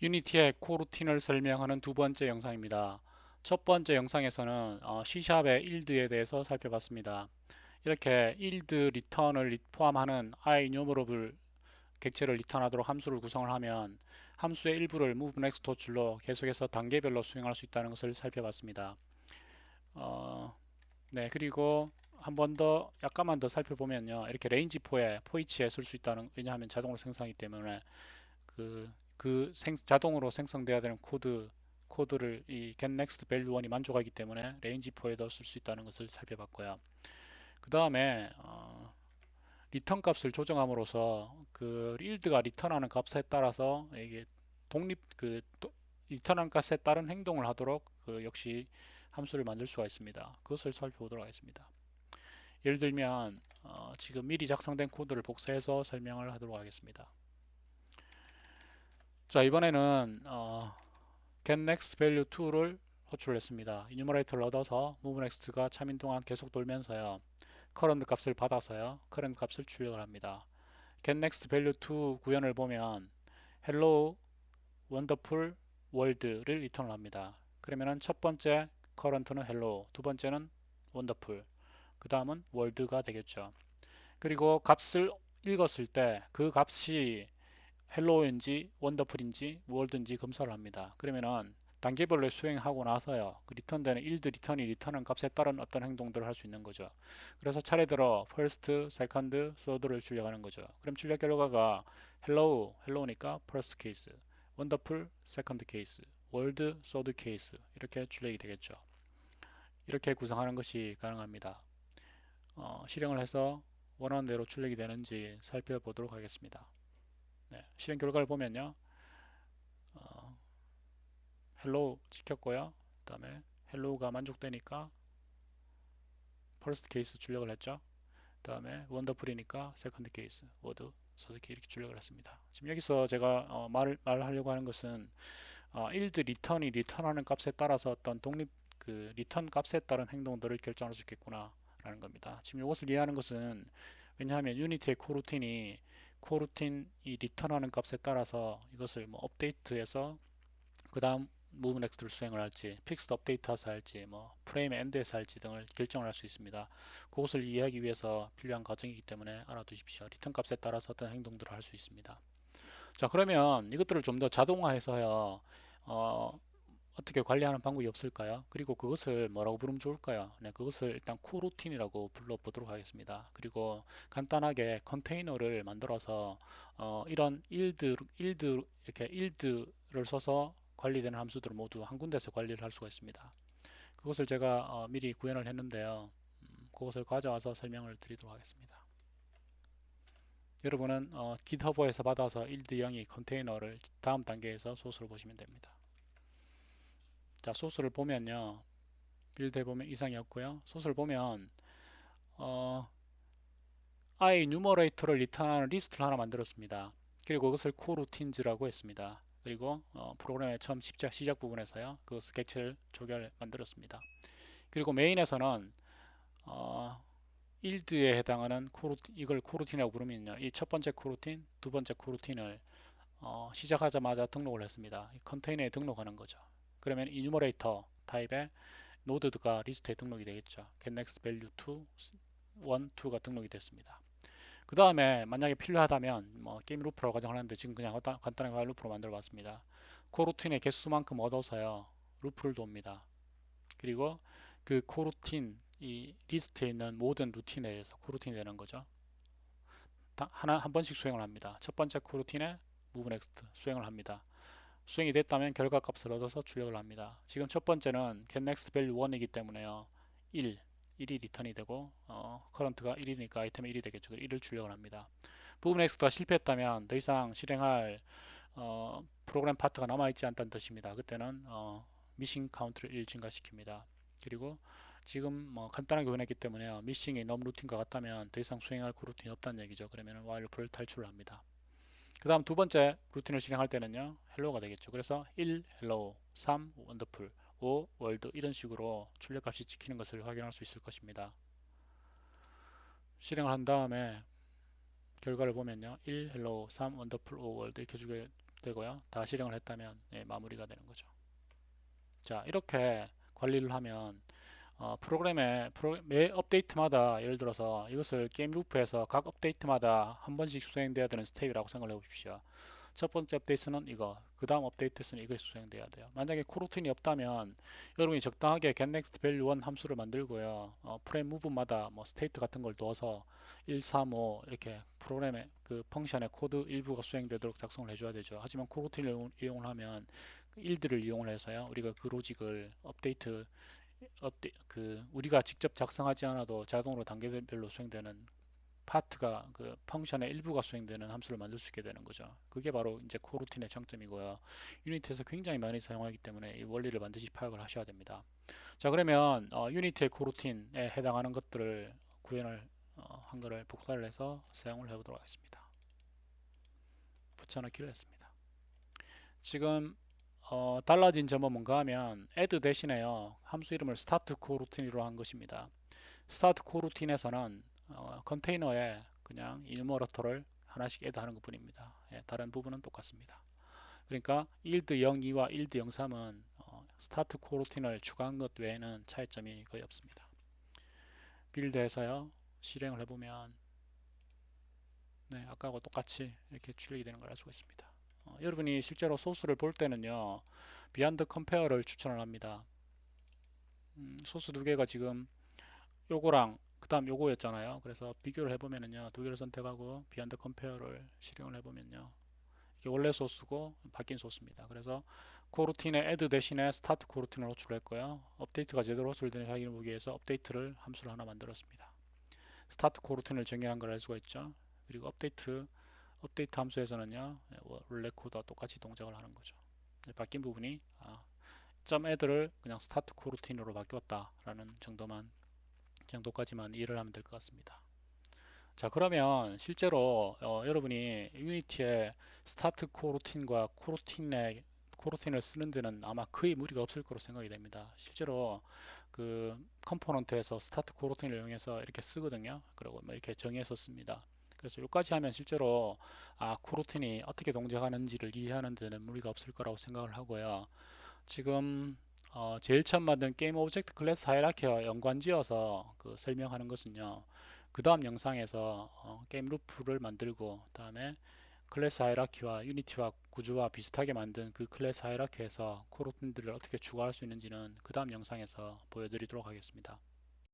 유니티의 코루틴을 설명하는 두 번째 영상입니다. 첫 번째 영상에서는 C샵의 일드에 대해서 살펴봤습니다. 이렇게 일드 리턴을 포함하는 iNumerable 객체를 리턴하도록 함수를 구성을 하면 함수의 일부를 moveNext 호출로 계속해서 단계별로 수행할 수 있다는 것을 살펴봤습니다. 네, 그리고 한 번 더 약간만 더 살펴보면요. 이렇게 레인지4에 포이치에 쓸 수 있다는, 왜냐하면 자동으로 생성하기 때문에 자동으로 생성돼야 되는 코드를 이 getNext value 1이 만족하기 때문에 레인지4에도 쓸 수 있다는 것을 살펴봤고요. 그 다음에 리턴 값을 조정함으로써 그 일드가 리턴하는 값에 따라서 이게 독립 그 리턴하는 값에 따른 행동을 하도록 그 역시 함수를 만들 수가 있습니다. 그것을 살펴보도록 하겠습니다. 예를 들면 지금 미리 작성된 코드를 복사해서 설명을 하도록 하겠습니다. 자, 이번에는 getNext value 2를 호출했습니다. 이뉴머레이터를 얻어서 moveNext가 참인 동안 계속 돌면서요. current 값을 받아서요. current 값을 출력을 합니다. getNext value 2 구현을 보면 hello wonderful world를 리턴을 합니다. 그러면은 첫 번째 current는 hello, 두 번째는 wonderful, 그 다음은 world가 되겠죠. 그리고 값을 읽었을 때 그 값이 헬로인지 원더풀인지 월드인지 검사를 합니다. 그러면은 단계별로 수행하고 나서요. 그 리턴되는 일드 리턴이 리턴한 값에 따른 어떤 행동들을 할 수 있는 거죠. 그래서 차례대로 first, second, third를 출력하는 거죠. 그럼 출력 결과가 hello니까 first case, wonderful second case, world third case 이렇게 출력이 되겠죠. 이렇게 구성하는 것이 가능합니다. 실행을 해서 원하는 대로 출력이 되는지 살펴보도록 하겠습니다. 네, 실행 결과를 보면요. 어, 헬로우 지켰고요. 그 다음에 헬로우가 만족되니까 퍼스트 케이스 출력을 했죠. 그 다음에 원더풀이니까 세컨드 케이스, 워드, 서드 이렇게 출력을 했습니다. 지금 여기서 제가 말하려고 하는 것은 일드 리턴이 리턴하는 값에 따라서 어떤 독립 그 리턴 값에 따른 행동들을 결정할 수 있겠구나 라는 겁니다. 지금 이것을 이해하는 것은 왜냐하면 유니티의 코루틴이 리턴하는 값에 따라서 이것을 뭐 업데이트해서 그 다음 무브 넥스트를 수행을 할지, 픽스드 업데이트해서 할지, 뭐 프레임 엔드에서 할지 등을 결정을 할 수 있습니다. 그것을 이해하기 위해서 필요한 과정이기 때문에 알아두십시오. 리턴 값에 따라서 어떤 행동들을 할 수 있습니다. 자, 그러면 이것들을 좀 더 자동화해서요. 어, 어떻게 관리하는 방법이 없을까요? 그리고 그것을 뭐라고 부르면 좋을까요? 네, 그것을 일단 코루틴이라고 불러보도록 하겠습니다. 그리고 간단하게 컨테이너를 만들어서 이런 이렇게 일드를 써서 관리되는 함수들을 모두 한 군데서 관리를 할 수가 있습니다. 그것을 제가 미리 구현을 했는데요. 그것을 가져와서 설명을 드리도록 하겠습니다. 여러분은 GitHub에서 받아서 일드 영이 컨테이너를 다음 단계에서 소스로 보시면 됩니다. 자, 소스를 보면요. 빌드해 보면 이상이 없고요. 소스를 보면 어, i 누머레이터를 리턴하는 리스트를 하나 만들었습니다. 그리고 그것을 코루틴즈라고 했습니다. 그리고 프로그램의 처음 시작 부분에서요. 그 스케치를 조별 만들었습니다. 그리고 메인에서는 어, 일드에 해당하는 이걸 코루틴이라고 부르면요. 이 첫 번째 코루틴, 두 번째 코루틴을 시작하자마자 등록을 했습니다. 컨테이너에 등록하는 거죠. 그러면 이 누머레이터 타입의 노드가 리스트에 등록이 되겠죠. getNext value 2, 1, 2가 등록이 됐습니다. 그 다음에 만약에 필요하다면 뭐 게임 루프라고 가정하는데 지금 그냥 간단하게 while 루프로 만들어 봤습니다. 코루틴의 개수만큼 얻어서요. 루프를 돕니다. 그리고 그 코루틴 이 리스트에 있는 모든 루틴에 의해서 코루틴이 되는 거죠. 하나 한 번씩 수행을 합니다. 첫 번째 코루틴에 move next 수행을 합니다. 수행이 됐다면 결과 값을 얻어서 출력을 합니다. 지금 첫 번째는 getNext value 1이기 때문에요. 1이 리턴이 되고 current가 1이니까 아이템이 1이 되겠죠. 1을 출력을 합니다. 부분 X가 실패했다면 더 이상 실행할 프로그램 파트가 남아있지 않다는 뜻입니다. 그때는 미싱 카운트를 1 증가시킵니다. 그리고 지금 뭐 간단하게 보냈기 때문에 미싱이 너무 루틴과 같다면 더 이상 수행할 그 루틴이 없다는 얘기죠. 그러면 while loop를 탈출을 합니다. 그 다음 두 번째 루틴을 실행할 때는요. 헬로가 되겠죠. 그래서 1 헬로, 3 원더풀, 5 월드 이런 식으로 출력값이 찍히는 것을 확인할 수 있을 것입니다. 실행을 한 다음에 결과를 보면요. 1 헬로, 3 원더풀, 5 월드 이렇게 되고요. 다 실행을 했다면 마무리가 되는 거죠. 자, 이렇게 관리를 하면 매 업데이트마다 예를 들어서 이것을 게임 루프에서 각 업데이트마다 한 번씩 수행돼야 되는 스텝이라고 생각을 해보십시오. 첫 번째 업데이트는 이거, 그 다음 업데이트는 이것이 수행돼야 돼요. 만약에 코루틴이 없다면 여러분이 적당하게 getNext value 1 함수를 만들고요. 프레임 무브마다 뭐 스테이트 같은 걸 넣어서 1, 3, 5 이렇게 프로그램의 그 펑션의 코드 일부가 수행되도록 작성을 해줘야 되죠. 하지만 코루틴을 이용을 하면 일들을 이용을 해서요. 우리가 그 로직을 그 우리가 직접 작성하지 않아도 자동으로 단계별로 수행되는 파트가 그 펑션의 일부가 수행되는 함수를 만들 수 있게 되는 거죠. 그게 바로 이제 코루틴의 장점이고요. 유니티에서 굉장히 많이 사용하기 때문에 이 원리를 반드시 파악을 하셔야 됩니다. 자, 그러면 유니티의 코루틴에 해당하는 것들을 구현을 한 거를 복사를 해서 사용을 해보도록 하겠습니다. 붙여넣기를 했습니다. 지금 달라진 점은 뭔가 하면 add 대신에요. 함수 이름을 start 코루틴으로 한 것입니다. 스타트 코루틴에서는 컨테이너에 그냥 이누머러터를 하나씩 애드하는 것 뿐입니다. 다른 부분은 똑같습니다. 그러니까 일드 02와 일드 03은 스타트 코루틴을 추가한 것 외에는 차이점이 거의 없습니다. 빌드해서요 실행을 해보면 아까하고 똑같이 이렇게 출력이 되는 걸 알 수가 있습니다. 여러분이 실제로 소스를 볼 때는요 비안드 컴페어를 추천을 합니다. 소스 두 개가 지금 요거랑 그 다음 요거였잖아요. 그래서 비교를 해보면은요 두 개를 선택하고 비안드 컴페어를 실행을 해보면요 이게 원래 소스고 바뀐 소스입니다. 그래서 코루틴의 add 대신에 start 코루틴을 호출했고요. 업데이트가 제대로 호출되는지 확인을 보기 위해서 업데이트를 함수를 하나 만들었습니다. start 코루틴을 정의한 걸 알 수가 있죠. 그리고 업데이트 함수에서는요 원래 코드와 똑같이 동작을 하는 거죠. 바뀐 부분이 점 add를 그냥 start 코루틴으로 바뀌었다라는 정도까지만 이해를 하면 될 것 같습니다. 자, 그러면 실제로 여러분이 유니티의 스타트 코루틴과 코루틴을 쓰는 데는 아마 거의 무리가 없을 거로 생각이 됩니다. 실제로 그 컴포넌트에서 스타트 코루틴을 이용해서 이렇게 쓰거든요. 그리고 뭐 이렇게 정의해서 씁니다. 그래서 여기까지 하면 실제로 코루틴이 어떻게 동작하는지를 이해하는 데는 무리가 없을 거라고 생각을 하고요. 지금 제일 처음 만든 게임 오브젝트 클래스 하이라키와 연관지어서 그 설명하는 것은요. 그 다음 영상에서 게임 루프를 만들고 다음에 클래스 하이라키와 유니티와 구조와 비슷하게 만든 그 클래스 하이라키에서 코루틴들을 어떻게 추가할 수 있는지는 그 다음 영상에서 보여드리도록 하겠습니다.